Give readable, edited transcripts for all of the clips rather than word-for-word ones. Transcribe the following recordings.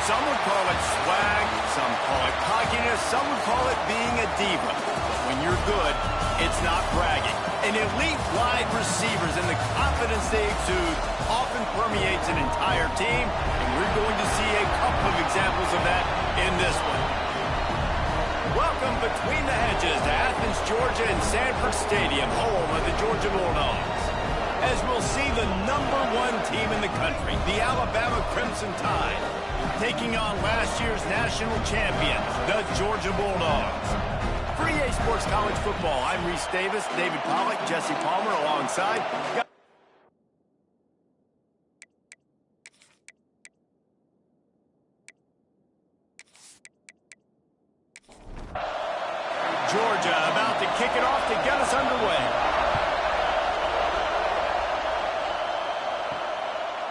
Some would call it swag, some call it cockiness, some would call it being a diva. When you're good, it's not bragging. An elite wide receivers and the confidence they exude often permeates an entire team, and we're going to see a couple of examples of that in this one. Welcome between the hedges to Athens, Georgia and Sanford Stadium, home of the Georgia Bulldogs. As we'll see the #1 team in the country, the Alabama Crimson Tide, taking on last year's national champions, the Georgia Bulldogs. For EA Sports College Football, I'm Reese Davis, David Pollack, Jesse Palmer alongside. Georgia about to kick it off to get us underway.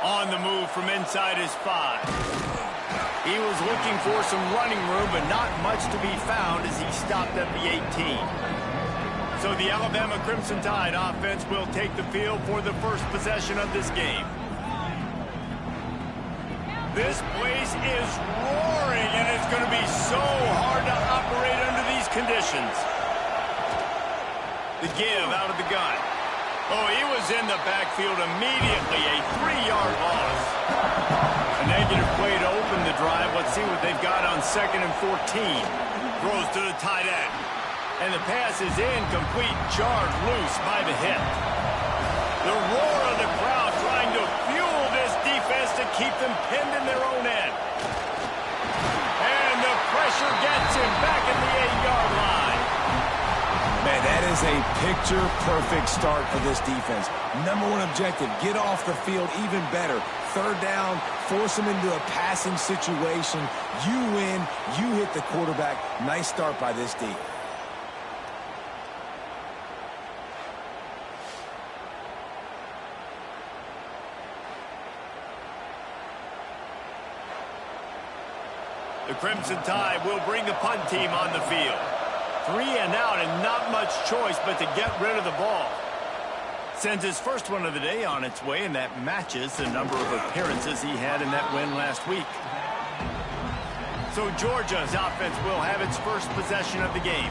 On the move from inside his 5. He was looking for some running room, but not much to be found as he stopped at the 18. So the Alabama Crimson Tide offense will take the field for the first possession of this game. This place is roaring, and it's going to be so hard to operate under these conditions. The give out of the gun. Oh, he was in the backfield immediately, a 3-yard loss. A negative play to open the drive. Let's see what they've got on 2nd and 14. Throws to the tight end. And the pass is incomplete, jarred loose by the hit. The roar of the crowd trying to fuel this defense to keep them pinned in their own end. And the pressure gets him back at the 8-yard line. Man, that is a picture-perfect start for this defense. #1 objective, get off the field even better. 3rd down, force them into a passing situation. You win, you hit the quarterback. Nice start by this D. The Crimson Tide will bring the punt team on the field. 3 and out and not much choice but to get rid of the ball. Sends his first one of the day on its way, and that matches the number of appearances he had in that win last week. So Georgia's offense will have its first possession of the game.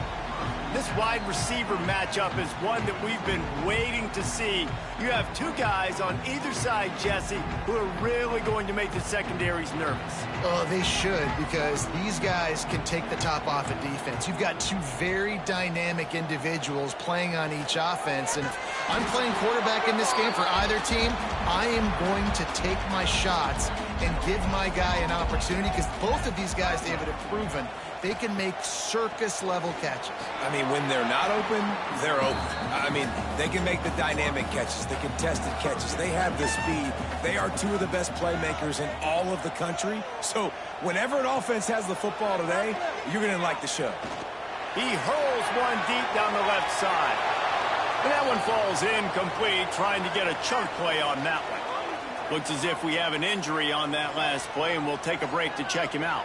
This wide receiver matchup is one that we've been waiting to see. You have 2 guys on either side, Jesse, who are really going to make the secondaries nervous. Oh, they should, because these guys can take the top off a defense. You've got 2 very dynamic individuals playing on each offense, and if I'm playing quarterback in this game for either team, I am going to take my shots and give my guy an opportunity, because both of these guys, David, have proven they can make circus-level catches. I mean, when they're not open, they're open. I mean, they can make the dynamic catches, the contested catches. They have the speed. They are 2 of the best playmakers in all of the country. So whenever an offense has the football today, you're going to like the show. He hurls one deep down the left side. And that one falls incomplete, trying to get a chunk play on that one. Looks as if we have an injury on that last play, and we'll take a break to check him out.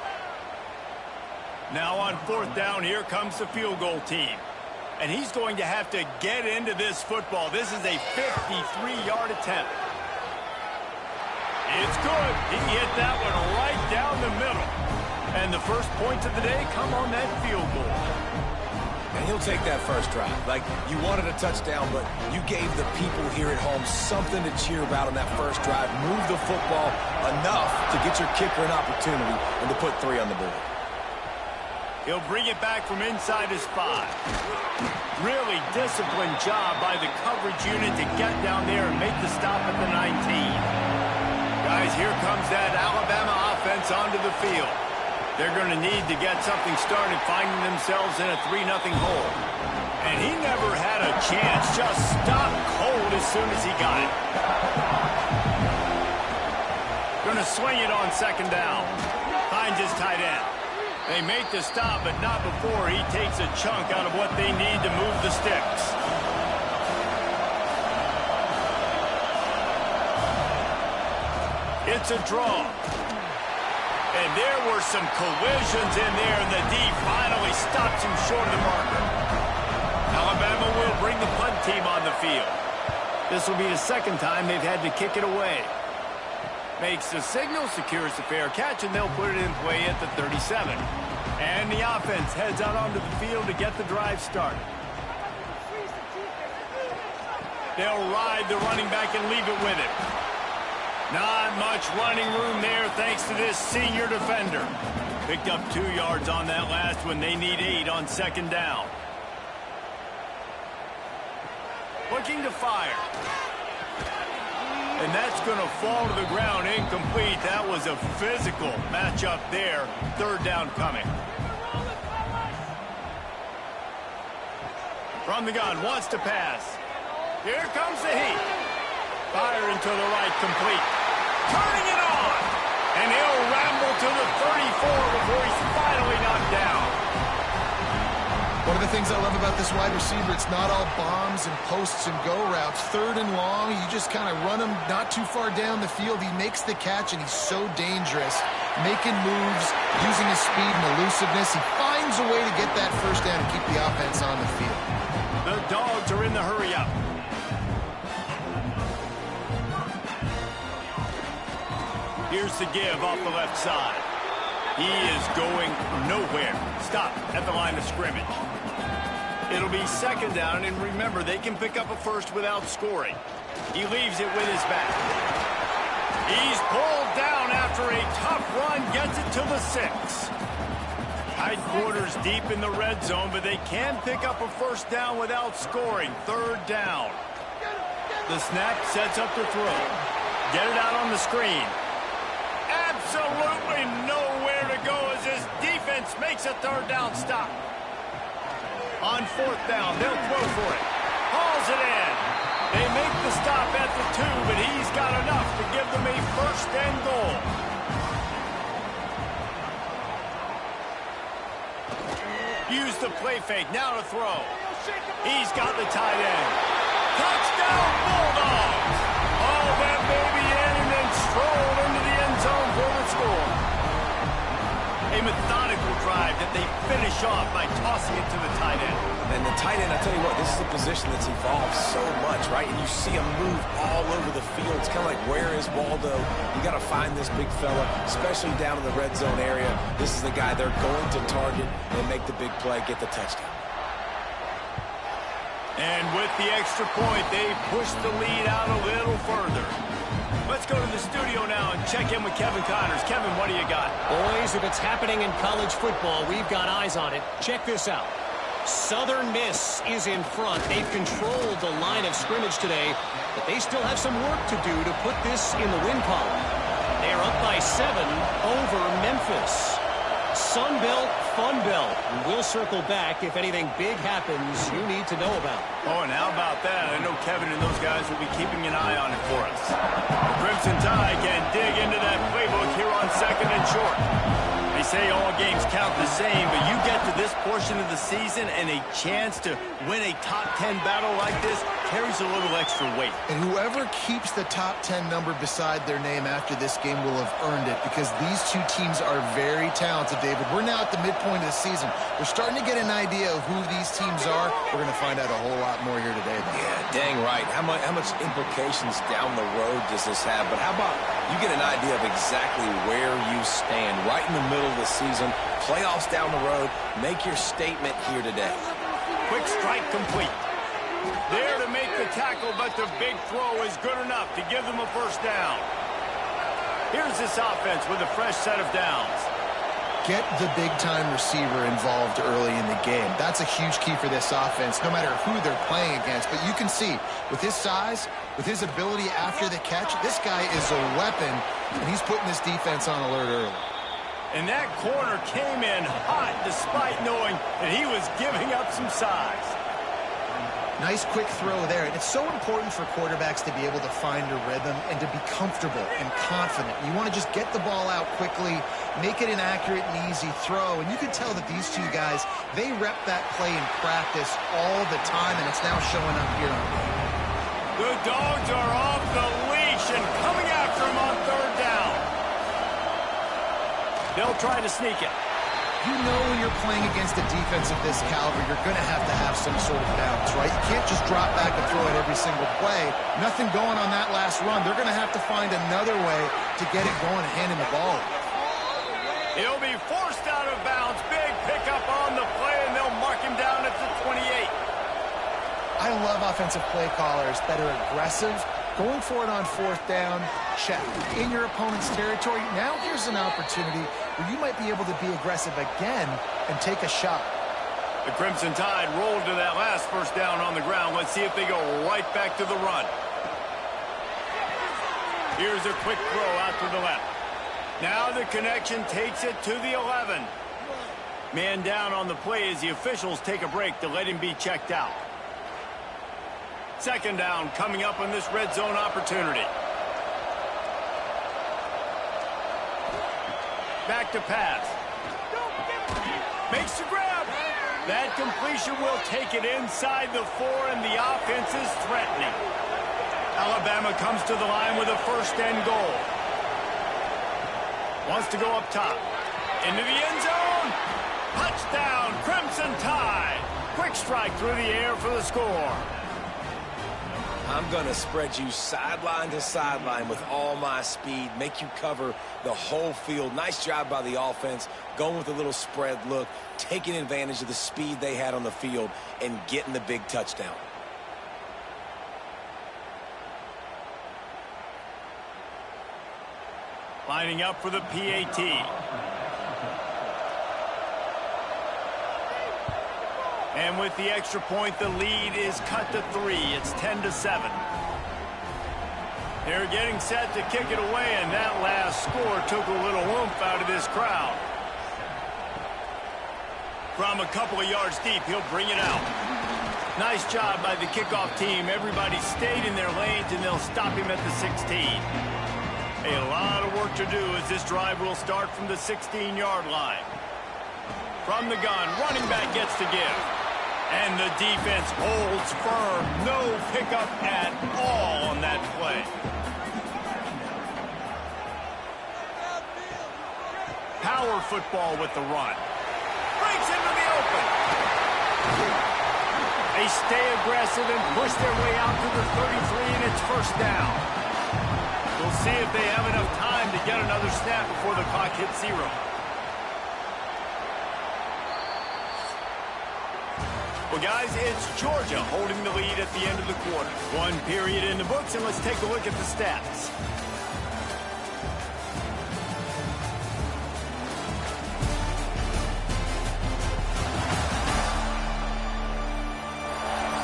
Now on 4th down, here comes the field goal team. And he's going to have to get into this football. This is a 53-yard attempt. It's good. He hit that one right down the middle. And the first points of the day come on that field goal. And he'll take that first drive. Like, you wanted a touchdown, but you gave the people here at home something to cheer about on that first drive. Move the football enough to get your kicker an opportunity and to put 3 on the board. He'll bring it back from inside his 5. Really disciplined job by the coverage unit to get down there and make the stop at the 19. Guys, here comes that Alabama offense onto the field. They're going to need to get something started, finding themselves in a 3-0 hole. And he never had a chance, just stopped cold as soon as he got it. Going to swing it on 2nd down. Finds his tight end. They make the stop, but not before he takes a chunk out of what they need to move the sticks. It's a draw. And there were some collisions in there, and the D finally stops him short of the marker. Alabama will bring the punt team on the field. This will be the 2nd time they've had to kick it away. Makes the signal, secures the fair catch, and they'll put it in play at the 37. And the offense heads out onto the field to get the drive started. They'll ride the running back and leave it with him. Not much running room there thanks to this senior defender. Picked up 2 yards on that last one. They need 8 on second down. Looking to fire. And that's going to fall to the ground incomplete. That was a physical matchup there. Third down coming. From the gun, wants to pass. Here comes the heat. Firing to the right, complete. Turning it on. And he'll ramble to the 34 before he's finally knocked down. One of the things I love about this wide receiver, it's not all bombs and posts and go routes. Third and long, you just kind of run him not too far down the field. He makes the catch, and he's so dangerous, making moves, using his speed and elusiveness. He finds a way to get that first down and keep the offense on the field. The Dogs are in the hurry-up. Here's the give off the left side. He is going nowhere. Stop at the line of scrimmage. It'll be second down, and remember, they can pick up a first without scoring. He leaves it with his back. He's pulled down after a tough run, gets it to the 6. Tight quarters deep in the red zone, but they can pick up a first down without scoring. Third down. The snap sets up the throw. Get it out on the screen. Absolutely nowhere to go as his defense makes a third down stop. On fourth down, they'll throw for it. Hauls it in. They make the stop at the 2, but he's got enough to give them a first and goal. Use the play fake, now to throw. He's got the tight end. Touchdown, Bulldogs! All that baby in and then strolled into the end zone for the score. A methodical drive that they finish off by tossing it to the tight end. And the tight end, I tell you what, this is a position that's evolved so much, right? And you see him move all over the field. It's kind of like, where is Waldo? You got to find this big fella, especially down in the red zone area. This is the guy they're going to target and make the big play, get the touchdown. And with the extra point, they push the lead out a little further. Let's go to the studio now and check in with Kevin Connors. Kevin, what do you got? Boys, if it's happening in college football, we've got eyes on it. Check this out. Southern Miss is in front. They've controlled the line of scrimmage today, but they still have some work to do to put this in the win column. They're up by 7 over Memphis. Sun Belt, Fun Belt. We'll circle back if anything big happens you need to know about. Oh, and how about that? I know Kevin and those guys will be keeping an eye on it for us. The Crimson Tide can dig into that playbook here on second and short. They say all games count the same, but you get to this portion of the season and a chance to win a top 10 battle like this carries a little extra weight. And whoever keeps the top 10 number beside their name after this game will have earned it, because these two teams are very talented, David. We're now at the midpoint of the season. We're starting to get an idea of who these teams are. We're going to find out a whole lot more here today, though. Yeah, dang right. How much implications down the road does this have? But how about you get an idea of exactly where you stand right in the middle of the season, playoffs down the road, make your statement here today. Quick strike complete. There to make the tackle, but the big throw is good enough to give them a first down. Here's this offense with a fresh set of downs. Get the big-time receiver involved early in the game. That's a huge key for this offense, no matter who they're playing against. But you can see, with his size, with his ability after the catch, this guy is a weapon, and he's putting this defense on alert early. And that corner came in hot despite knowing that he was giving up some size. Nice quick throw there. And it's so important for quarterbacks to be able to find a rhythm and to be comfortable and confident. You want to just get the ball out quickly, make it an accurate and easy throw. And you can tell that these two guys, they rep that play in practice all the time, and it's now showing up here on the game. The Dogs are off the leash and coming after him on third down. They'll try to sneak it. You know when you're playing against a defense of this caliber, you're going to have some sort of balance, right? You can't just drop back and throw it every single play. Nothing going on that last run. They're going to have to find another way to get it going and hand him the ball. He'll be forced out of bounds. Big pickup on the play, and they'll mark him down at the 28. I love offensive play callers that are aggressive. Going for it on fourth down, check. In your opponent's territory, now here's an opportunity where you might be able to be aggressive again and take a shot. The Crimson Tide rolled to that last first down on the ground. Let's see if they go right back to the run. Here's a quick throw out to the left. Now the connection takes it to the 11. Man down on the play as the officials take a break to let him be checked out. Second down coming up on this red zone opportunity. Back to pass. Makes the grab. That completion will take it inside the 4, and the offense is threatening. Alabama comes to the line with a first and goal. Wants to go up top. Into the end zone. Touchdown, Crimson Tide. Quick strike through the air for the score. I'm going to spread you sideline to sideline with all my speed, make you cover the whole field. Nice job by the offense, going with a little spread look, taking advantage of the speed they had on the field, and getting the big touchdown. Lining up for the PAT. And with the extra point, the lead is cut to 3. It's 10-7. They're getting set to kick it away, and that last score took a little oomph out of this crowd. From a couple of yards deep, he'll bring it out. Nice job by the kickoff team. Everybody stayed in their lanes, and they'll stop him at the 16. A lot of work to do as this drive will start from the 16-yard line. From the gun, running back gets to give. And the defense holds firm. No pickup at all on that play. Power football with the run. Breaks into the open. They stay aggressive and push their way out to the 33, and it's first down. We'll see if they have enough time to get another snap before the clock hits 0. Well, guys, it's Georgia holding the lead at the end of the quarter. One period in the books, and let's take a look at the stats.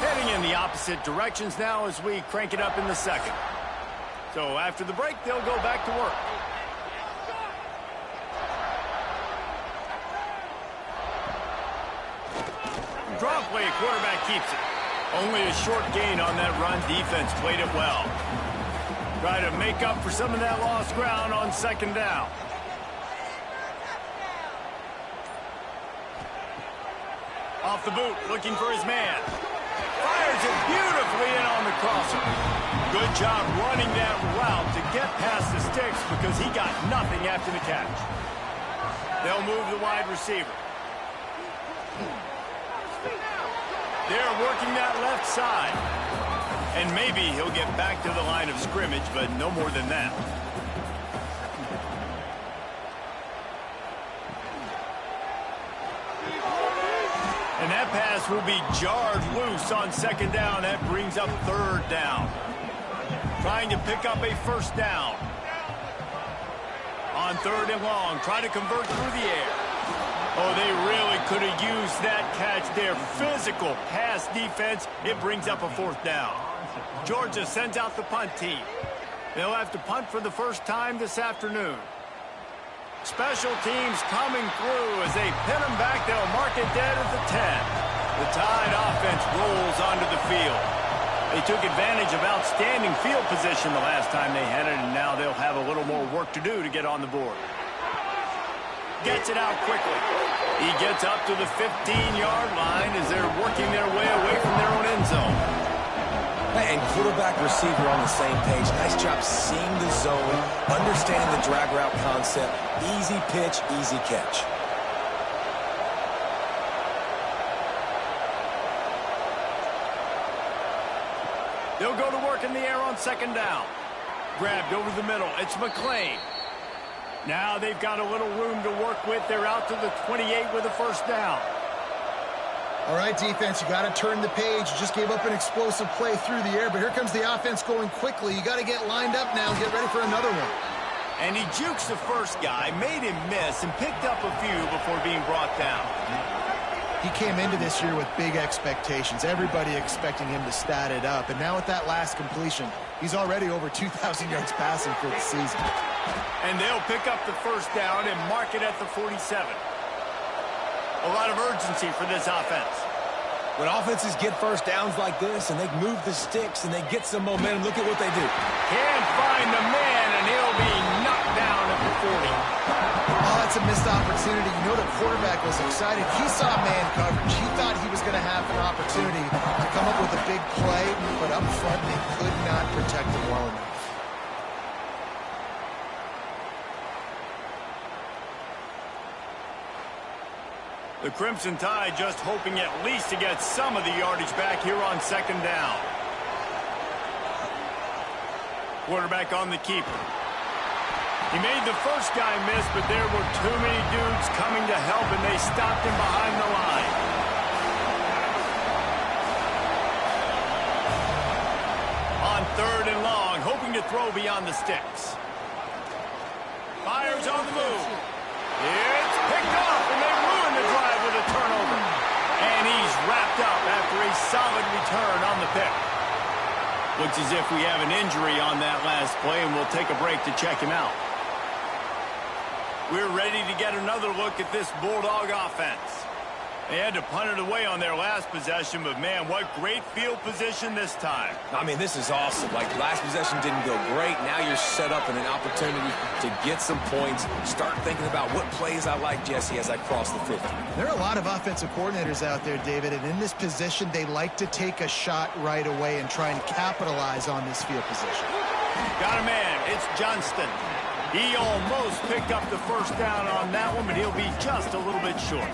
Heading in the opposite directions now as we crank it up in the second. So after the break, they'll go back to work. Draw play, quarterback keeps it. Only a short gain on that run. Defense played it well. Try to make up for some of that lost ground on second down. Off the boot, looking for his man. Fires it beautifully in on the crosser. Good job running that route to get past the sticks because he got nothing after the catch. They'll move the wide receiver. They're working that left side. And maybe he'll get back to the line of scrimmage, but no more than that. And that pass will be jarred loose on second down. That brings up third down. Trying to pick up a first down. On third and long, trying to convert through the air. Oh, they really could have used that catch there. Physical pass defense. It brings up a fourth down. Georgia sends out the punt team. They'll have to punt for the first time this afternoon. Special teams coming through as they pin them back. They'll mark it dead at the 10. The Tide offense rolls onto the field. They took advantage of outstanding field position the last time they had it, and now they'll have a little more work to do to get on the board. Gets it out quickly. He gets up to the 15-yard line as they're working their way away from their own end zone. And quarterback receiver on the same page. Nice job seeing the zone, understanding the drag route concept. Easy pitch, easy catch. They'll go to work in the air on second down. Grabbed over the middle. It's McClain. Now they've got a little room to work with. They're out to the 28 with a first down. All right, defense, you got to turn the page. You just gave up an explosive play through the air, but here comes the offense going quickly. You got to get lined up now and get ready for another one. And he jukes the first guy, made him miss, and picked up a few before being brought down. He came into this year with big expectations. Everybody expecting him to stat it up. And now with that last completion, he's already over 2,000 yards passing for the season. And they'll pick up the first down and mark it at the 47. A lot of urgency for this offense. When offenses get first downs like this and they move the sticks and they get some momentum, look at what they do. Can't find the man, and he'll be knocked down at the 40. Oh, that's a missed opportunity. You know the quarterback was excited. He saw man coverage. He thought he was going to have an opportunity to come up with a big play, but up front they could not protect him well enough. The Crimson Tide just hoping at least to get some of the yardage back here on second down. Quarterback on the keeper. He made the first guy miss, but there were too many dudes coming to help, and they stopped him behind the line. On third and long, hoping to throw beyond the sticks. Fires on the move. It's picked off, and they ruin the drive with a turnover. And he's wrapped up after a solid return on the pick. Looks as if we have an injury on that last play, and we'll take a break to check him out. We're ready to get another look at this Bulldog offense. They had to punt it away on their last possession, but man, what great field position this time. I mean, this is awesome. Like, last possession didn't go great. Now you're set up in an opportunity to get some points. Start thinking about what plays I like, Jesse, as I cross the 50. There are a lot of offensive coordinators out there, David, and in this position, they like to take a shot right away and try and capitalize on this field position. Got a man. It's Johnston. He almost picked up the first down on that one, but he'll be just a little bit short.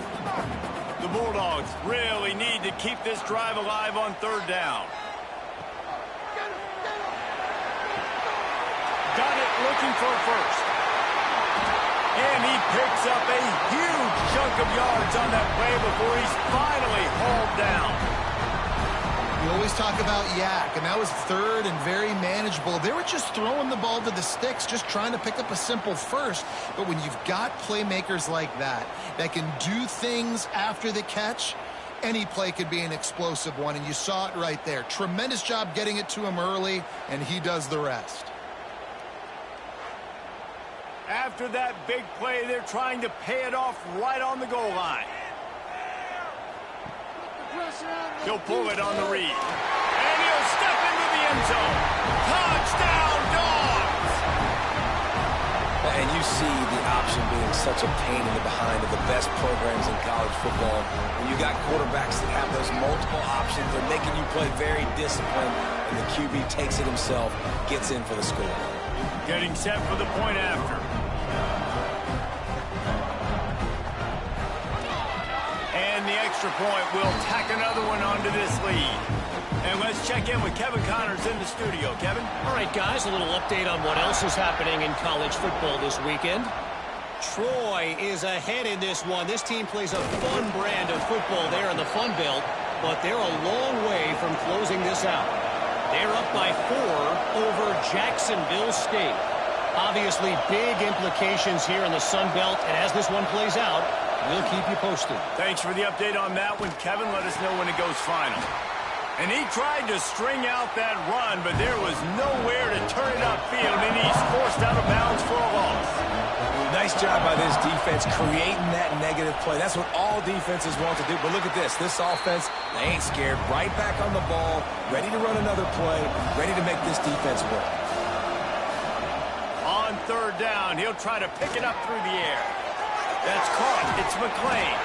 The Bulldogs really need to keep this drive alive on third down. Got it, looking for a first. And he picks up a huge chunk of yards on that play before he's finally hauled down. You always talk about yak, and that was third and very manageable. They were just throwing the ball to the sticks, just trying to pick up a simple first. But when you've got playmakers like that can do things after the catch, any play could be an explosive one, and you saw it right there. Tremendous job getting it to him early, and he does the rest. After that big play, they're trying to pay it off right on the goal line. He'll pull it on the read. And he'll step into the end zone. Touchdown, Dogs! And you see the option being such a pain in the behind of the best programs in college football. When you got quarterbacks that have those multiple options, they're making you play very disciplined, and the QB takes it himself, gets in for the score. Getting set for the point after. And the extra point will tack another one onto this lead. And let's check in with Kevin Connors in the studio. Kevin? All right, guys, a little update on what else is happening in college football this weekend. Troy is ahead in this one. This team plays a fun brand of football there in the Fun Belt, but they're a long way from closing this out. They're up by 4 over Jacksonville State. Obviously, big implications here in the Sun Belt, and as this one plays out, we'll keep you posted. Thanks for the update on that one, Kevin. Let us know when it goes final. And he tried to string out that run, but there was nowhere to turn it upfield, and he's forced out of bounds for a loss. Nice job by this defense creating that negative play. That's what all defenses want to do. But look at this. This offense, they ain't scared. Right back on the ball, ready to run another play, ready to make this defense work. On third down, he'll try to pick it up through the air. That's caught. It's McClain.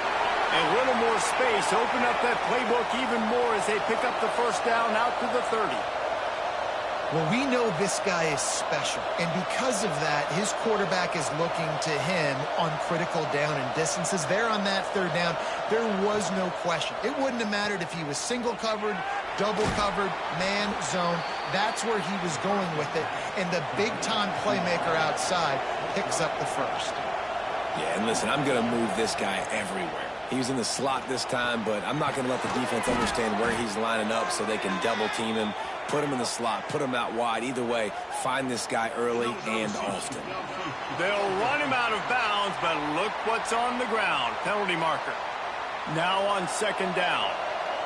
A little more space. Open up that playbook even more as they pick up the first down out to the 30. Well, we know this guy is special, and because of that, his quarterback is looking to him on critical down and distances. There on that third down, there was no question. It wouldn't have mattered if he was single covered double covered, man zone. That's where he was going with it. And the big-time playmaker outside picks up the first. Yeah, and listen, I'm going to move this guy everywhere. He was in the slot this time, but I'm not going to let the defense understand where he's lining up so they can double-team him, put him in the slot, put him out wide. Either way, find this guy early and often. They'll run him out of bounds, but look what's on the ground. Penalty marker. Now on second down.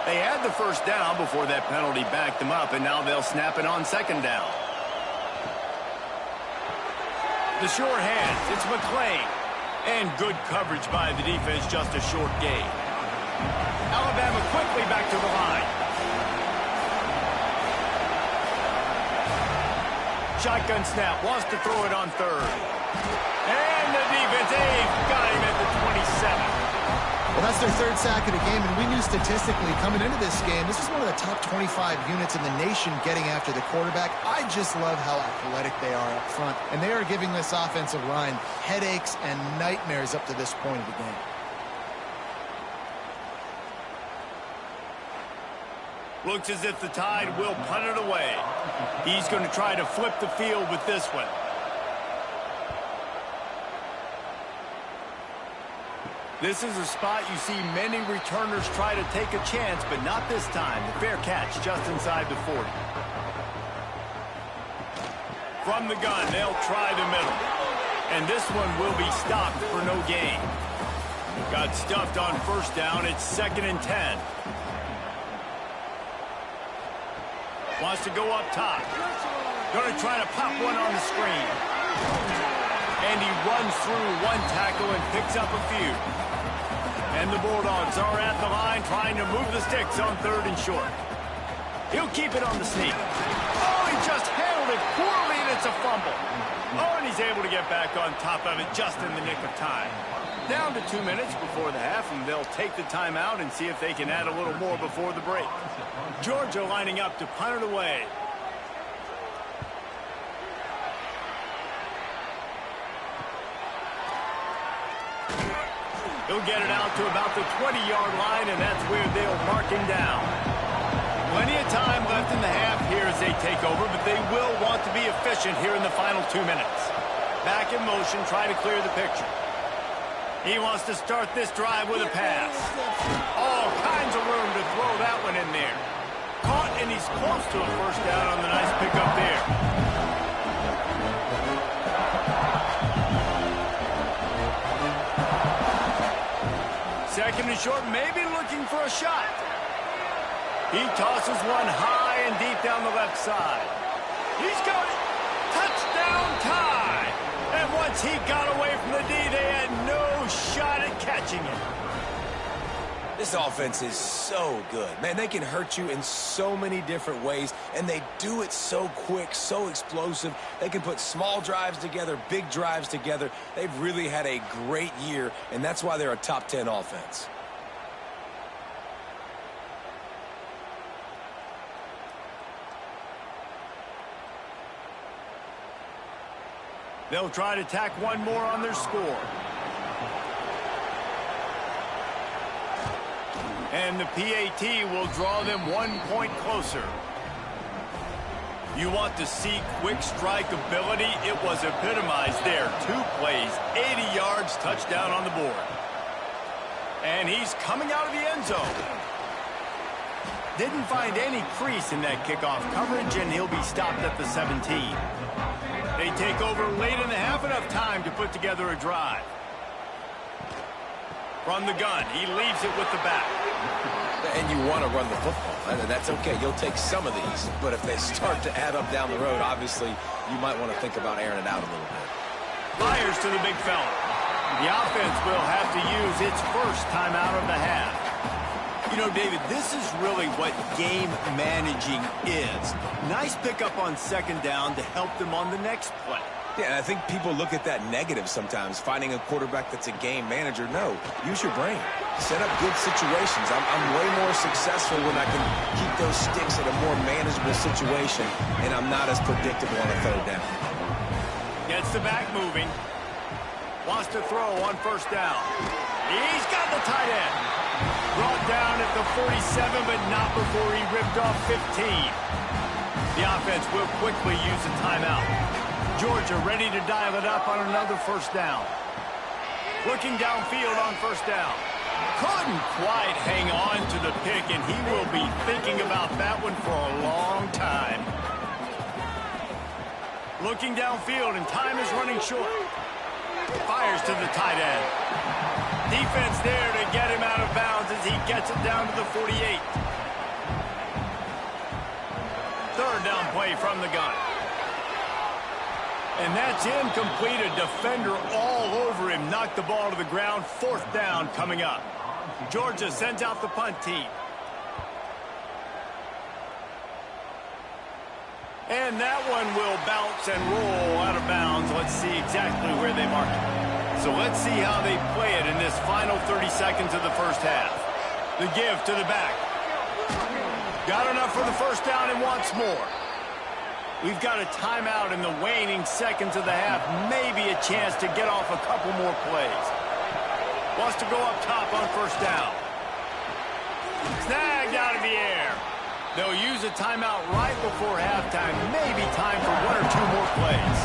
They had the first down before that penalty backed them up, and now they'll snap it on second down. The sure hands, it's McClain. And good coverage by the defense, just a short gain. Alabama quickly back to the line. Shotgun snap, wants to throw it on third. And the defense, got him at the 27. Well, that's their third sack of the game, and we knew statistically coming into this game, this is one of the top 25 units in the nation getting after the quarterback. I just love how athletic they are up front, and they are giving this offensive line headaches and nightmares up to this point of the game. Looks as if the Tide will punt it away. He's going to try to flip the field with this one. This is a spot you see many returners try to take a chance, but not this time. The fair catch just inside the 40. From the gun, they'll try the middle. And this one will be stopped for no gain. Got stuffed on first down. It's 2nd and 10. Wants to go up top. Going to try to pop one on the screen. And he runs through one tackle and picks up a few. And the Bulldogs are at the line trying to move the sticks on 3rd and short. He'll keep it on the sneak. Oh, he just handled it poorly, and it's a fumble. Oh, and he's able to get back on top of it just in the nick of time. Down to 2 minutes before the half, and they'll take the timeout and see if they can add a little more before the break. Georgia lining up to punt it away. He'll get it out to about the 20-yard line, and that's where they'll mark him down. Plenty of time left in the half here as they take over, but they will want to be efficient here in the final 2 minutes. Back in motion, try to clear the picture. He wants to start this drive with a pass. All kinds of room to throw that one in there. Caught, and he's close to a first down on the nice pickup there. Second and short, maybe looking for a shot. He tosses one high and deep down the left side. He's got it. Touchdown Tide. And once he got away from the D, they had no shot at catching him. This offense is so good. Man, they can hurt you in so many different ways, and they do it so quick, so explosive. They can put small drives together, big drives together. They've really had a great year, and that's why they're a top 10 offense. They'll try to tack one more on their score. And the PAT will draw them 1 point closer. You want to see quick strike ability? It was epitomized there. 2 plays, 80 yards, touchdown on the board. And he's coming out of the end zone. Didn't find any crease in that kickoff coverage, and he'll be stopped at the 17. They take over late in the half, enough time to put together a drive. From the gun, he leaves it with the back. And you want to run the football. That's okay. You'll take some of these. But if they start to add up down the road, obviously, you might want to think about airing it out a little bit. Fires to the big fella. The offense will have to use its first timeout of the half. You know, David, this is really what game managing is. Nice pickup on second down to help them on the next play. Yeah, and I think people look at that negative sometimes, finding a quarterback that's a game manager. No, use your brain. Set up good situations. I'm way more successful when I can keep those sticks in a more manageable situation, and I'm not as predictable on a third down. Gets the back moving. Wants to throw on first down. He's got the tight end. Brought down at the 47, but not before he ripped off 15. The offense will quickly use a timeout. Georgia ready to dial it up on another first down. Looking downfield on first down. Couldn't quite hang on to the pick, and he will be thinking about that one for a long time. Looking downfield, and time is running short. Fires to the tight end. Defense there to get him out of bounds as he gets it down to the 48. Third down play from the gun. And that's incomplete. A defender all over him. Knocked the ball to the ground. Fourth down coming up. Georgia sends out the punt team. And that one will bounce and roll out of bounds. Let's see exactly where they mark it. So let's see how they play it in this final 30 seconds of the first half. The give to the back. Got enough for the first down and wants more. We've got a timeout in the waning seconds of the half. Maybe a chance to get off a couple more plays. Wants to go up top on first down. Snagged out of the air. They'll use a timeout right before halftime. Maybe time for one or two more plays.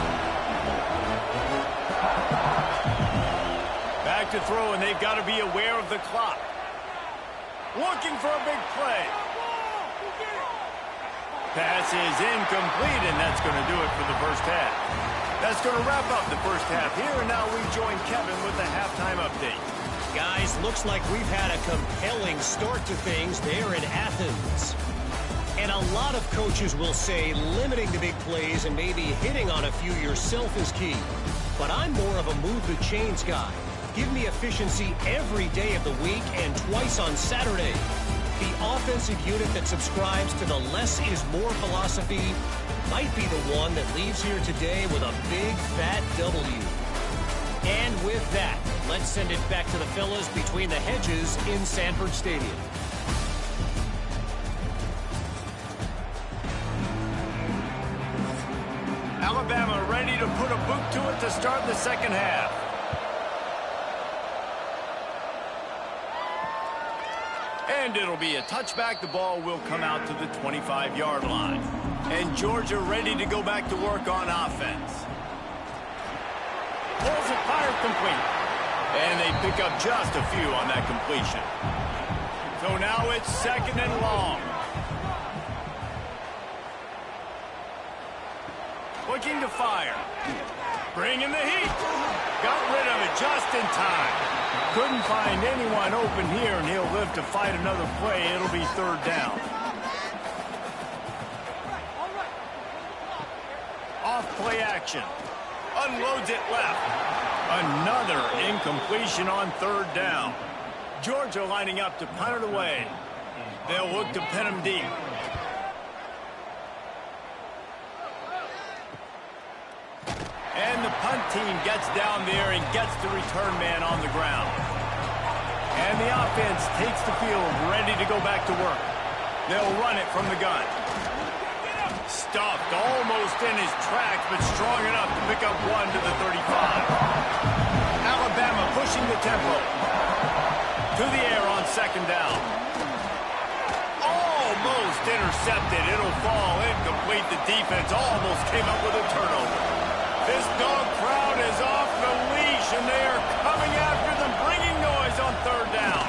Back to throw, and they've got to be aware of the clock. Looking for a big play. Pass is incomplete, and that's going to do it for the first half. That's going to wrap up the first half here, and now we join Kevin with the halftime update. Guys, looks like we've had a compelling start to things there in Athens. And a lot of coaches will say limiting the big plays and maybe hitting on a few yourself is key. But I'm more of a move the chains guy. Give me efficiency every day of the week and twice on Saturday. The offensive unit that subscribes to the less is more philosophy might be the one that leaves here today with a big fat W. And with that, let's send it back to the fellas between the hedges in Sanford Stadium. Alabama ready to put a boot to it to start the second half. And it'll be a touchback. The ball will come out to the 25-yard line. And Georgia ready to go back to work on offense. Pulls it, fired complete. And they pick up just a few on that completion. So now it's second and long. Looking to fire. Bringing the heat. Got rid of it just in time. Couldn't find anyone open here, and he'll live to fight another play. It'll be third down. Off play action. Unloads it left. Another incompletion on third down. Georgia lining up to punt it away. They'll look to pin him deep. And the punt team gets down there and gets the return man on the ground. And the offense takes the field, ready to go back to work. They'll run it from the gun. Stuffed almost in his tracks, but strong enough to pick up one to the 35. Alabama pushing the tempo. To the air on second down. Almost intercepted. It'll fall incomplete. The defense almost came up with a turnover. This dog crowd is off the leash, and they are coming after them, bringing noise on third down.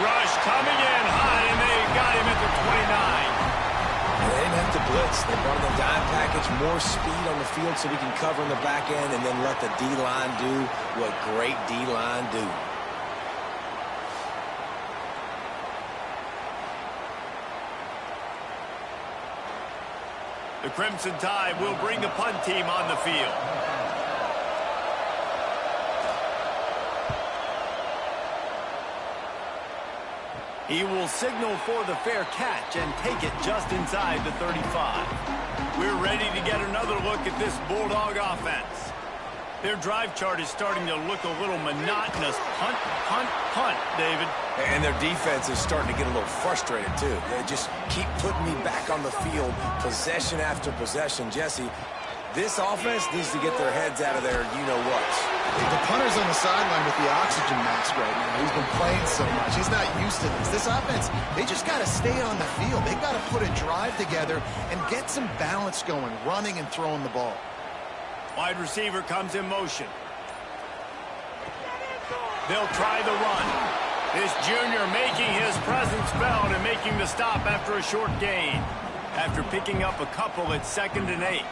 Rush coming in high, and they got him at the 29. They didn't have to blitz. They brought in the dime package, more speed on the field so we can cover in the back end and then let the D-line do what great D-line do. The Crimson Tide will bring the punt team on the field. He will signal for the fair catch and take it just inside the 35. We're ready to get another look at this Bulldog offense. Their drive chart is starting to look a little monotonous. Punt, punt, punt, David. And their defense is starting to get a little frustrated, too. They just keep putting me back on the field, possession after possession. Jesse, This offense needs to get their heads out of their you-know-whats. The punter's on the sideline with the oxygen mask right now. He's been playing so much. He's not used to this. This offense, they just got to stay on the field. They've got to put a drive together and get some balance going, running and throwing the ball. Wide receiver comes in motion. They'll try the run. This junior making his presence felt and making the stop after a short gain. After picking up a couple at 2nd and 8.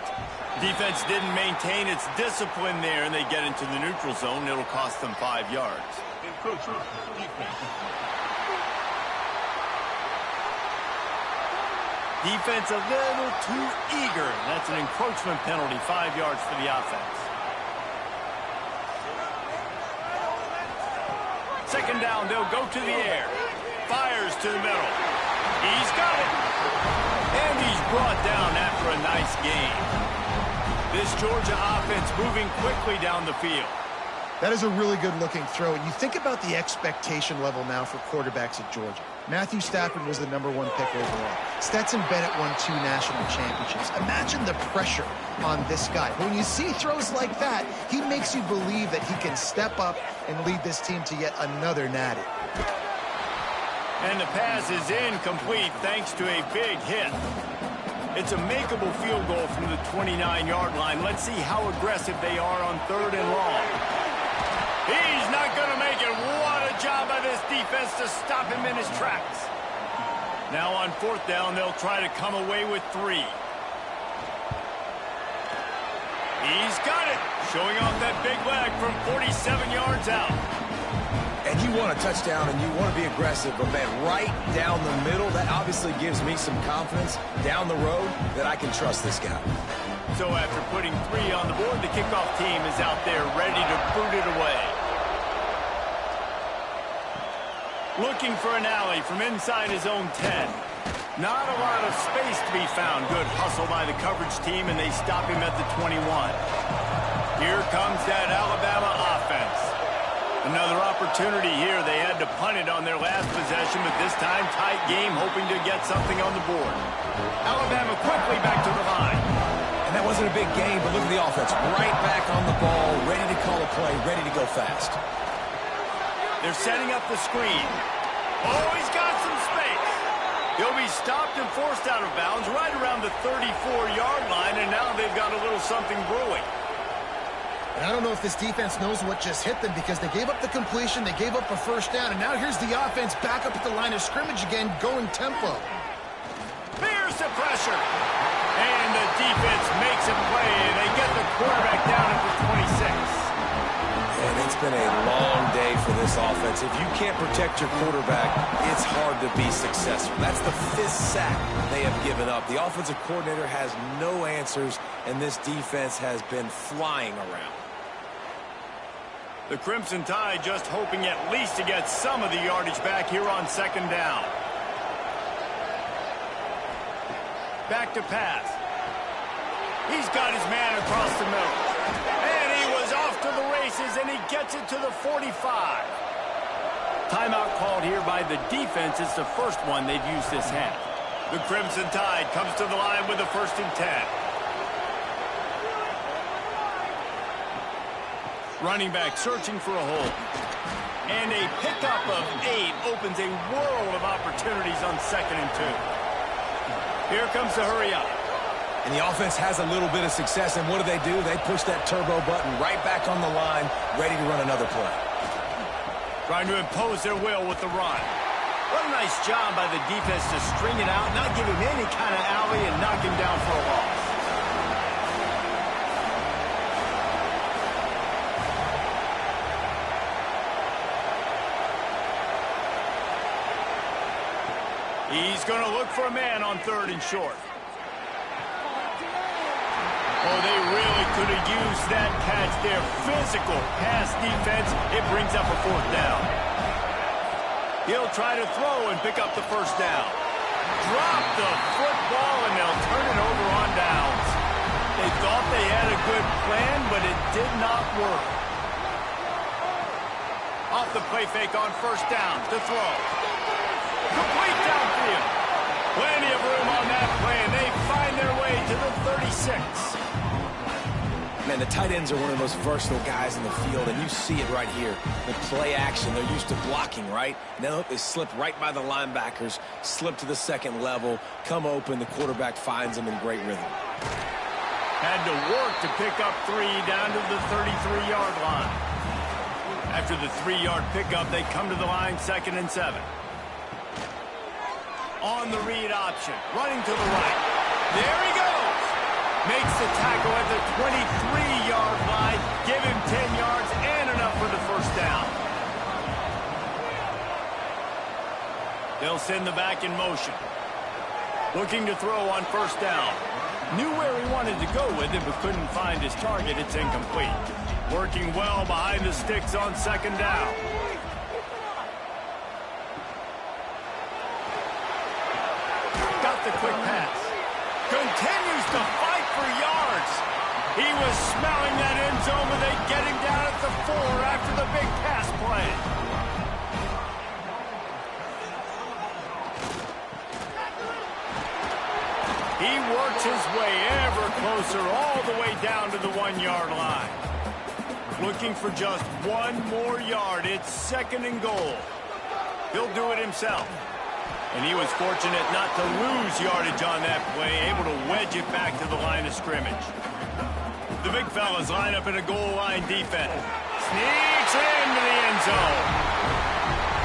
Defense didn't maintain its discipline there, and they get into the neutral zone. It'll cost them 5 yards. Defense a little too eager. That's an encroachment penalty, 5 yards for the offense. 2nd down, they'll go to the air. Fires to the middle. He's got it. And he's brought down after a nice gain. This Georgia offense moving quickly down the field. That is a really good-looking throw. And you think about the expectation level now for quarterbacks at Georgia. Matthew Stafford was the #1 pick overall. Stetson Bennett won 2 national championships. Imagine the pressure on this guy. When you see throws like that, he makes you believe that he can step up and lead this team to yet another natty. And the pass is incomplete thanks to a big hit. It's a makeable field goal from the 29-yard line. Let's see how aggressive they are on 3rd and long. He's not going to make it. What a job by this defense to stop him in his tracks. Now on 4th down, they'll try to come away with 3. He's got it. Showing off that big leg from 47 yards out. And you want a touchdown and you want to be aggressive, but man, right down the middle, that obviously gives me some confidence down the road that I can trust this guy. So after putting 3 on the board, the kickoff team is out there ready to boot it away. Looking for an alley from inside his own 10. Not a lot of space to be found. Good hustle by the coverage team, and they stop him at the 21. Here comes that Alabama offense. Another opportunity here. They had to punt it on their last possession, but this time tight game, hoping to get something on the board. Alabama quickly back to the line. And that wasn't a big game, but look at the offense. Right back on the ball, ready to call a play, ready to go fast. They're setting up the screen. Oh, he's got some space. He'll be stopped and forced out of bounds right around the 34-yard line, and now they've got a little something brewing. And I don't know if this defense knows what just hit them because they gave up the completion, they gave up a 1st down, and now here's the offense back up at the line of scrimmage again, going tempo. Fears the pressure. And the defense makes a play. They get the quarterback down at the 26. And it's been a long day for this offense. If you can't protect your quarterback, it's hard to be successful. That's the 5th sack they have given up. The offensive coordinator has no answers, and this defense has been flying around. The Crimson Tide just hoping at least to get some of the yardage back here on 2nd down. Back to pass. He's got his man across the middle. And he was off to the races, and he gets it to the 45. Timeout called here by the defense. It's the first one they've used this half. The Crimson Tide comes to the line with a 1st and 10. Running back searching for a hole. And a pickup of 8 opens a world of opportunities on 2nd and 2. Here comes the hurry up. And the offense has a little bit of success, and what do? They push that turbo button right back on the line, ready to run another play. Trying to impose their will with the run. What a nice job by the defense to string it out, not give him any kind of alley, and knock him down for a loss. He's going to look for a man on 3rd and short. Oh, they really could have used that catch there. Physical pass defense. It brings up a 4th down. He'll try to throw and pick up the 1st down. Drop the football, and they'll turn it over on downs. They thought they had a good plan, but it did not work. Off the play fake on 1st down to throw. Complete downfield. Plenty of room on that play, and they find their way to the 36. Man, the tight ends are one of the most versatile guys in the field, and you see it right here. The play action, they're used to blocking, right? Now they slip right by the linebackers, slip to the second level, come open, the quarterback finds them in great rhythm. Had to work to pick up 3 down to the 33-yard line. After the 3-yard pickup, they come to the line 2nd and 7. On the read option, running to the right. There he goes. Makes the tackle at the 23-yard line. Give him 10 yards and enough for the first down. They'll send the back in motion. Looking to throw on first down. Knew where he wanted to go with it, but couldn't find his target. It's incomplete. Working well behind the sticks on 2nd down. Got the quick pass. Continues to fight for yards. He was smelling that end zone, but they get him down at the 4 after the big pass play. He works his way ever closer all the way down to the 1-yard line. Looking for just 1 more yard. It's 2nd and goal. He'll do it himself. And he was fortunate not to lose yardage on that play, able to wedge it back to the line of scrimmage. The big fellas line up in a goal line defense. Sneaks into the end zone.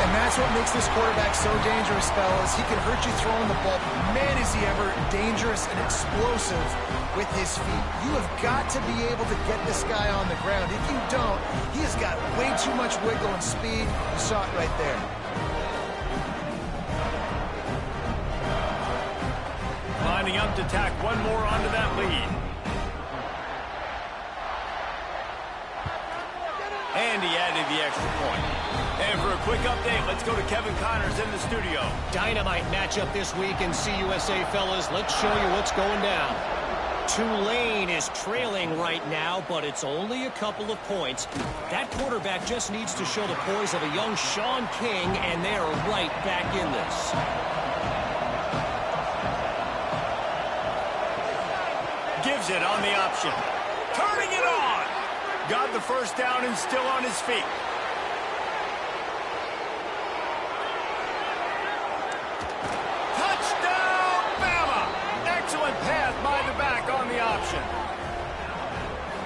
And that's what makes this quarterback so dangerous, fellas. He can hurt you throwing the ball. Man, is he ever dangerous and explosive with his feet. You have got to be able to get this guy on the ground. If you don't, he has got way too much wiggle and speed. You saw it right there. Lining up to tack 1 more onto that lead. And he added the extra point. And for a quick update, let's go to Kevin Connors in the studio. Dynamite matchup this week in CUSA, fellas. Let's show you what's going down. Tulane is trailing right now, but it's only a couple of points. That quarterback just needs to show the poise of a young Sean King, and they are right back in this. Gives it on the option. Turning it on. Got the first down and still on his feet. Touchdown, Bama! Excellent pass by the back on the option.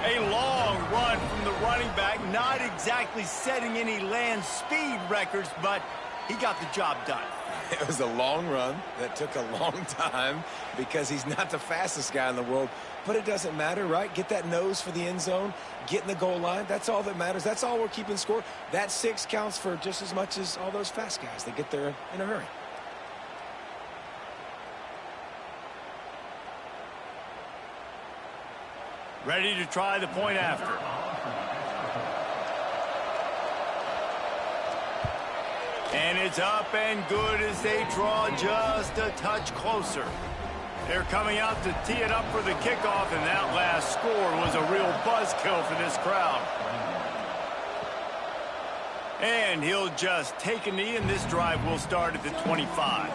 A long run from the running back. Not exactly setting any land speed records, but he got the job done. It was a long run that took a long time because he's not the fastest guy in the world. But it doesn't matter, right? Get that nose for the end zone, get in the goal line. That's all that matters. That's all we're keeping score. That 6 counts for just as much as all those fast guys. They get there in a hurry. Ready to try the point after. And it's up and good as they draw just a touch closer. They're coming out to tee it up for the kickoff, and that last score was a real buzzkill for this crowd. And he'll just take a knee, and this drive will start at the 25.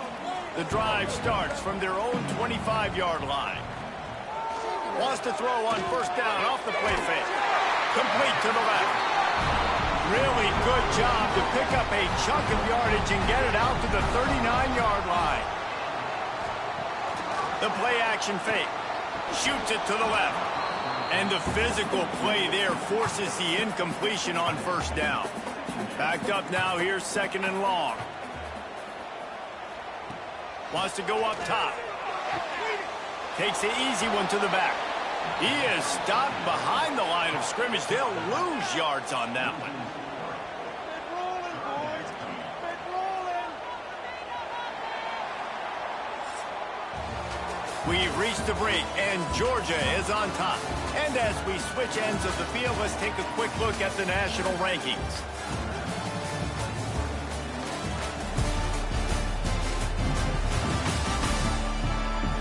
The drive starts from their own 25-yard line. Wants to throw on first down off the play fake. Complete to the left. Really good job to pick up a chunk of yardage and get it out to the 39-yard line. The play action fake. Shoots it to the left. And the physical play there forces the incompletion on first down. Backed up now here, 2nd and long. Wants to go up top. Takes the easy one to the back. He is stopped behind the line of scrimmage. They'll lose yards on that one. We've reached the break, and Georgia is on top. And as we switch ends of the field, let's take a quick look at the national rankings.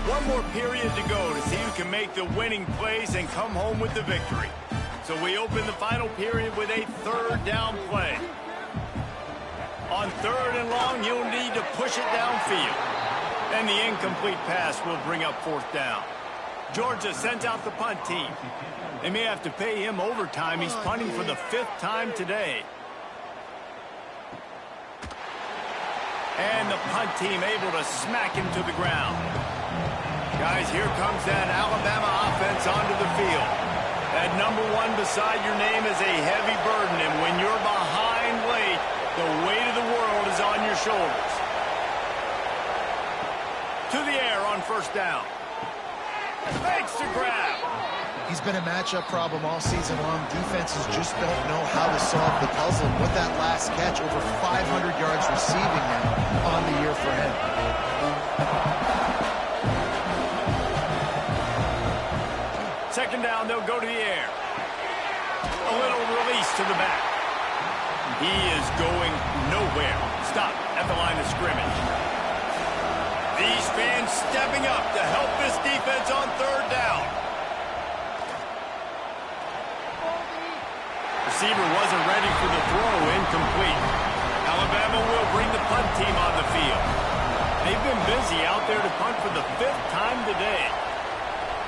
One more period to go to see who can make the winning plays and come home with the victory. So we open the final period with a 3rd down play. On 3rd and long, you'll need to push it downfield. And the incomplete pass will bring up 4th down. Georgia sends out the punt team. They may have to pay him overtime. He's punting for the 5th time today. And the punt team able to smack him to the ground. Guys, here comes that Alabama offense onto the field. That number 1 beside your name is a heavy burden, and when you're behind late, the weight of the world is on your shoulders. To the air on 1st down. Makes the grab. He's been a matchup problem all season long. Defenses just don't know how to solve the puzzle. And with that last catch, over 500 yards receiving now on the year for him. 2nd down, they'll go to the air. A little release to the back. He is going nowhere. Stop at the line of scrimmage. These fans stepping up to help this defense on 3rd down. Receiver wasn't ready for the throw, incomplete. Alabama will bring the punt team on the field. They've been busy out there to punt for the 5th time today.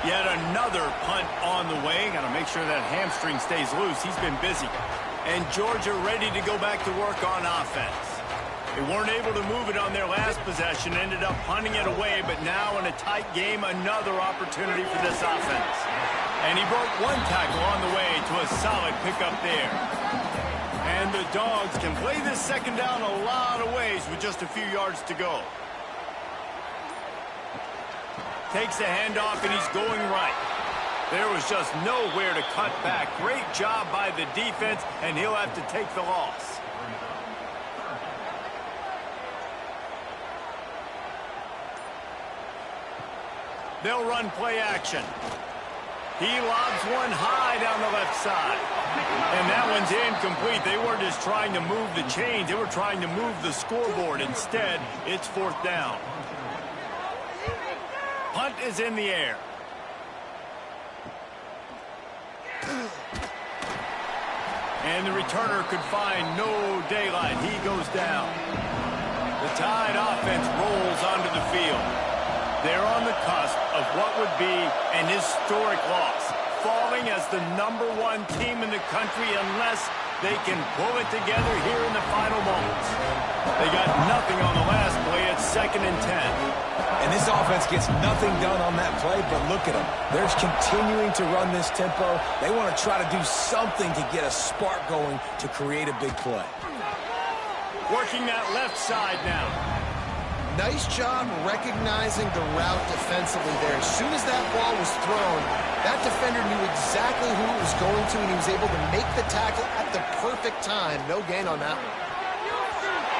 Yet another punt on the way. Got to make sure that hamstring stays loose. He's been busy. And Georgia ready to go back to work on offense. They weren't able to move it on their last possession, ended up punting it away, but now in a tight game, another opportunity for this offense. And he broke 1 tackle on the way to a solid pickup there. And the Dogs can play this 2nd down a lot of ways with just a few yards to go. Takes the handoff, and he's going right. There was just nowhere to cut back. Great job by the defense, and he'll have to take the loss. They'll run play action. He lobs one high down the left side. And that one's incomplete. They weren't just trying to move the chains. They were trying to move the scoreboard. Instead, it's 4th down. Punt is in the air. And the returner could find no daylight. He goes down. The Tide offense rolls onto the field. They're on the cusp of what would be an historic loss, falling as the number 1 team in the country unless they can pull it together here in the final moments. They got nothing on the last play. It's 2nd and 10. And this offense gets nothing done on that play, but look at them. They're continuing to run this tempo. They want to try to do something to get a spark going to create a big play. Working that left side now. Nice job recognizing the route defensively there. As soon as that ball was thrown, that defender knew exactly who it was going to, and he was able to make the tackle at the perfect time. No gain on that one.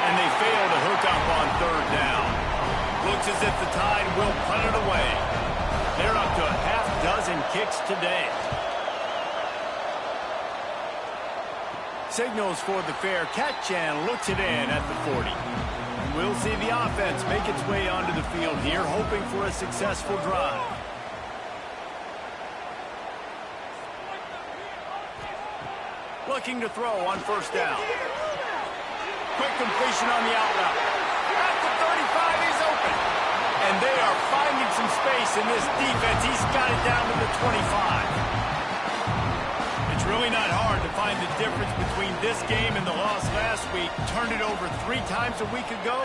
And they fail to hook up on 3rd down. Looks as if the Tide will punt it away. They're up to a half-dozen kicks today. Signals for the fair catch and looks it in at the 40. We'll see the offense make its way onto the field here, hoping for a successful drive. Looking to throw on 1st down. Quick completion on the out route. At the 35, he's open. And they are finding some space in this defense. He's got it down to the 25. It's really not hard to find the difference between this game and the loss last week. Turned it over 3 times a week ago,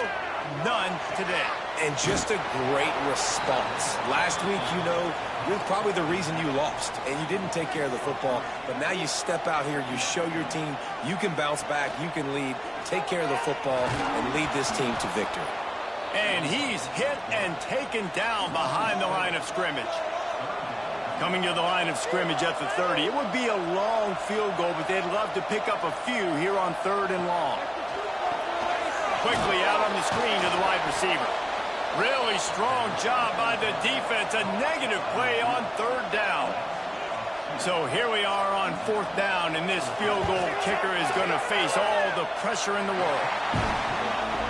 none today. And just a great response. Last week, you're probably the reason you lost, and you didn't take care of the football. But now you step out here, you show your team you can bounce back, you can lead, take care of the football, and lead this team to victory. And he's hit and taken down behind the line of scrimmage. Coming to the line of scrimmage at the 30. It would be a long field goal, but they'd love to pick up a few here on 3rd and long. Quickly out on the screen to the wide receiver. Really strong job by the defense. A negative play on 3rd down. So here we are on 4th down, and this field goal kicker is going to face all the pressure in the world.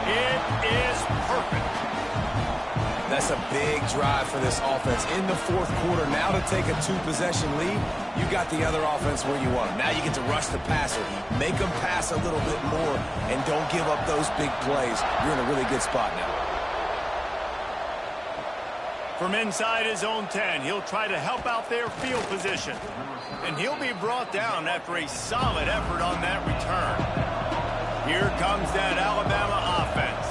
It is perfect. That's a big drive for this offense in the 4th quarter. Now to take a 2-possession lead, you got the other offense where you want them. Now you get to rush the passer, make them pass a little bit more, and don't give up those big plays. You're in a really good spot now. From inside his own 10, he'll try to help out their field position. And he'll be brought down after a solid effort on that return. Here comes that Alabama offense.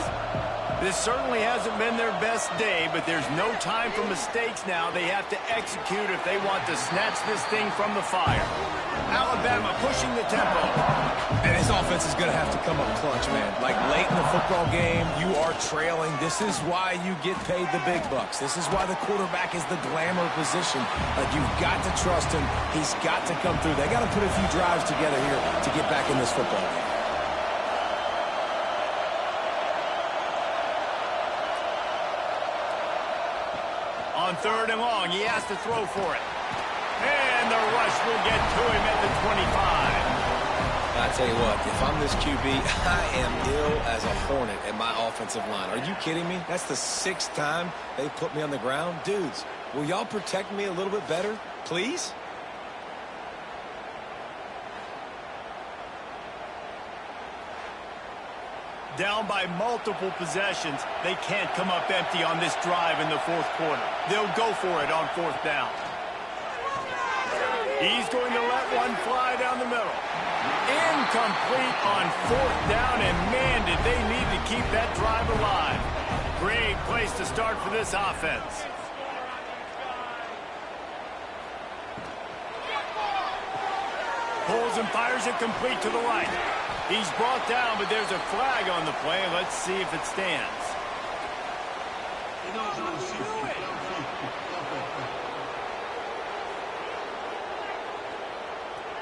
This certainly hasn't been their best day, but there's no time for mistakes now. They have to execute if they want to snatch this thing from the fire. Alabama pushing the tempo. And his offense is going to have to come up clutch, man. Like late in the football game, you are trailing. This is why you get paid the big bucks. This is why the quarterback is the glamour position. Like, you've got to trust him. He's got to come through. They got to put a few drives together here to get back in this football game. On 3rd and long, he has to throw for it. And the rush will get to him at the 25. I tell you what, if I'm this QB, I am ill as a hornet at my offensive line. Are you kidding me? That's the 6th time they put me on the ground. Dudes, will y'all protect me a little bit better, please? Down by multiple possessions, they can't come up empty on this drive in the 4th quarter. They'll go for it on 4th down. He's going to let one fly down the middle. Incomplete on 4th down, and man, did they need to keep that drive alive. Great place to start for this offense. Pulls and fires it complete to the right. He's brought down, but there's a flag on the play. Let's see if it stands.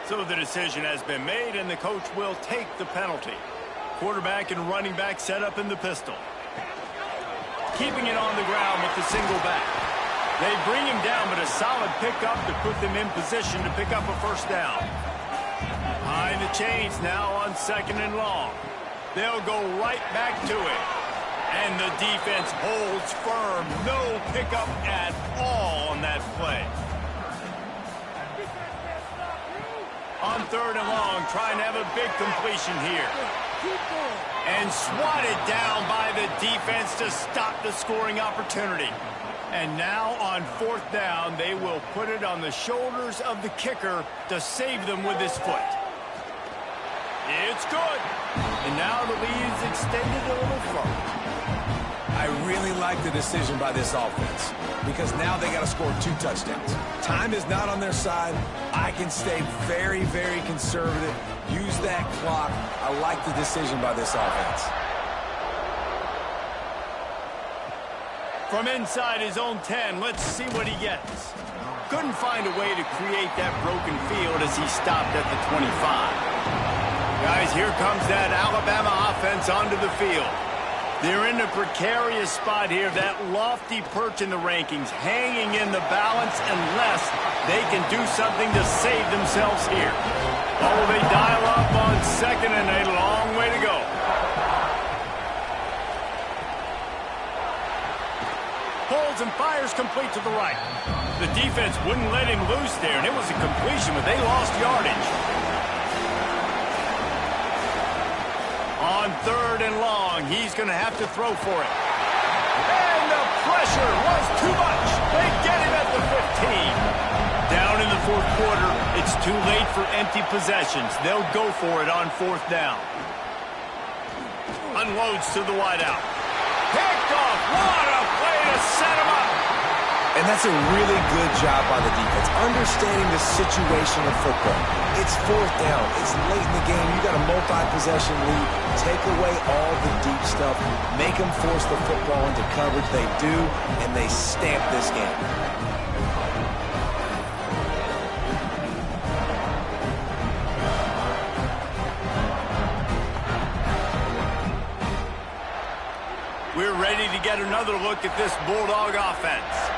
So the decision has been made, and the coach will take the penalty. Quarterback and running back set up in the pistol. Keeping it on the ground with the single back. They bring him down, but a solid pickup to put them in position to pick up a 1st down. Behind the chains now on 2nd and long. They'll go right back to it. And the defense holds firm. No pickup at all on that play. On 3rd and long, trying to have a big completion here. And swatted down by the defense to stop the scoring opportunity. And now on 4th down, they will put it on the shoulders of the kicker to save them with his foot. It's good. And now the lead is extended a little further. I really like the decision by this offense because now they got to score 2 touchdowns. Time is not on their side. I can stay very, very conservative. Use that clock. I like the decision by this offense. From inside his own 10, let's see what he gets. Couldn't find a way to create that broken field as he stopped at the 25. Guys, here comes that Alabama offense onto the field. They're in a precarious spot here, that lofty perch in the rankings, hanging in the balance unless they can do something to save themselves here. Oh, they dial up on 2nd and a long way to go. Pulls and fires complete to the right. The defense wouldn't let him loose there, and it was a completion, but they lost yardage. On 3rd and long, he's going to have to throw for it. And the pressure was too much. They get him at the 15. Down in the 4th quarter, it's too late for empty possessions. They'll go for it on 4th down. Unloads to the wideout. Picked off. What a play to set him up. And that's a really good job by the defense, understanding the situation of football. It's 4th down. It's late in the game. You got a multi-possession lead. Take away all the deep stuff. Make them force the football into coverage. They do, and they stamp this game. We're ready to get another look at this Bulldog offense.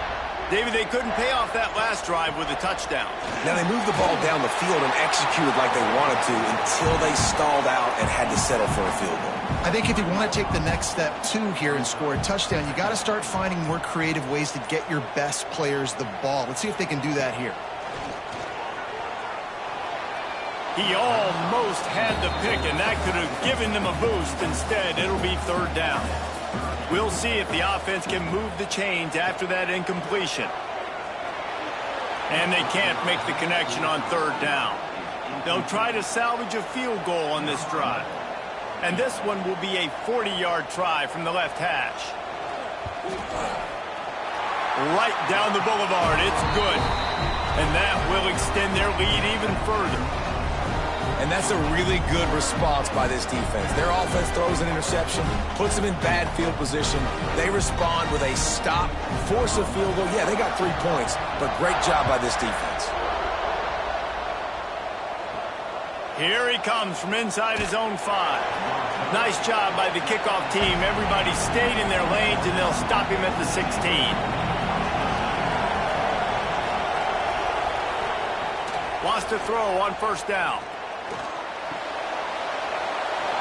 David, they couldn't pay off that last drive with a touchdown. Now they moved the ball down the field and executed like they wanted to until they stalled out and had to settle for a field goal. I think if you want to take the next step, too, here and score a touchdown, you got to start finding more creative ways to get your best players the ball. Let's see if they can do that here. He almost had the pick, and that could have given them a boost. Instead, it'll be 3rd down. We'll see if the offense can move the chains after that incompletion. And they can't make the connection on third down. They'll try to salvage a field goal on this drive. And this one will be a 40-yard try from the left hash. Right down the boulevard. It's good. And that will extend their lead even further. And that's a really good response by this defense. Their offense throws an interception, puts them in bad field position. They respond with a stop, force a field goal. Yeah, they got 3 points, but great job by this defense. Here he comes from inside his own 5. Nice job by the kickoff team. Everybody stayed in their lanes, and they'll stop him at the 16. Wants to throw on first down.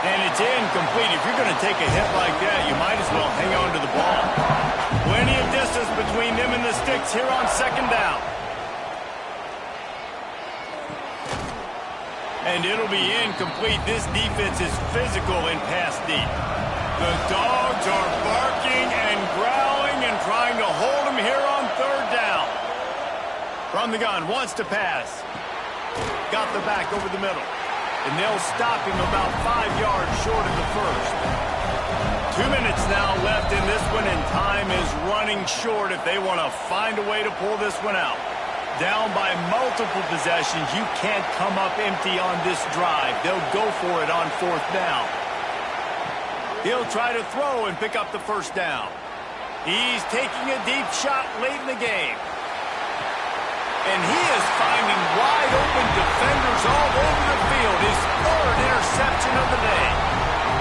And it's incomplete. If you're going to take a hit like that, you might as well hang on to the ball. Plenty of distance between them and the sticks here on second down. And it'll be incomplete. This defense is physical in pass deep. The Dogs are barking and growling and trying to hold him here on third down. From the gun, wants to pass. Got the back over the middle. And they'll stop him about 5 yards short of the first. 2 minutes now left in this one, and time is running short if they want to find a way to pull this one out. Down by multiple possessions, you can't come up empty on this drive. They'll go for it on fourth down. He'll try to throw and pick up the first down. He's taking a deep shot late in the game. And he is finding wide open defenders all over the field. His 3rd interception of the day.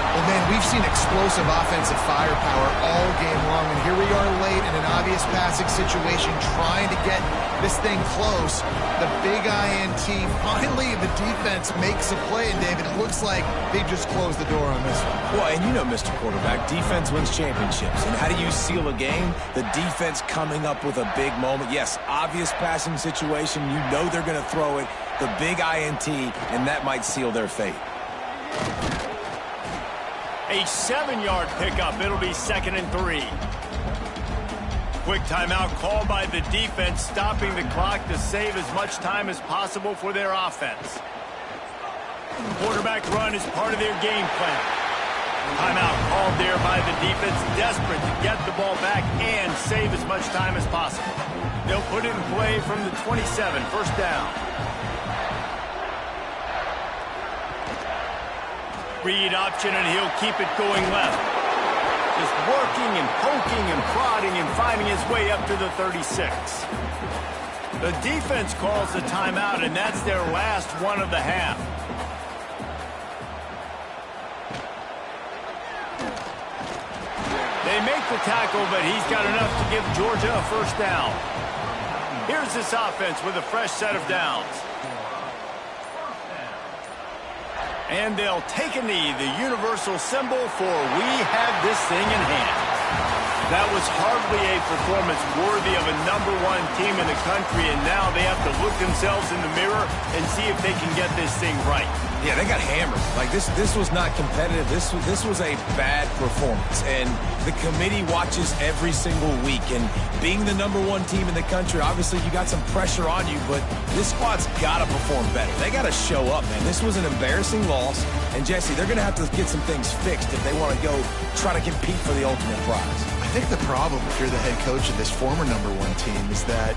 Well, man, we've seen explosive offensive firepower all game long, and here we are late in an obvious passing situation trying to get this thing close. The big INT, finally the defense makes a play, and David, it looks like they just closed the door on this one. Well, and you know, Mr. Quarterback, defense wins championships. And how do you seal a game? The defense coming up with a big moment. Yes, obvious passing situation. You know they're going to throw it. The big INT, and that might seal their fate. A 7-yard pickup. It'll be 2nd and 3. Quick timeout called by the defense, stopping the clock to save as much time as possible for their offense. Quarterback run is part of their game plan. Timeout called there by the defense, desperate to get the ball back and save as much time as possible. They'll put it in play from the 27, first down. Read option, and he'll keep it going left. Just working and poking and prodding and finding his way up to the 36. The defense calls the timeout, and that's their last one of the half. They make the tackle, but he's got enough to give Georgia a first down. Here's this offense with a fresh set of downs. And they'll take a knee, the universal symbol for we have this thing in hand. That was hardly a performance worthy of a #1 team in the country, and now they have to look themselves in the mirror and see if they can get this thing right. Yeah, they got hammered. Like, this was not competitive. This was a bad performance. And the committee watches every single week. And being the #1 team in the country, obviously you got some pressure on you, but this squad's got to perform better. They got to show up, man. This was an embarrassing loss. And, Jesse, they're going to have to get some things fixed if they want to go try to compete for the ultimate prize. I think the problem if you're the head coach of this former #1 team is that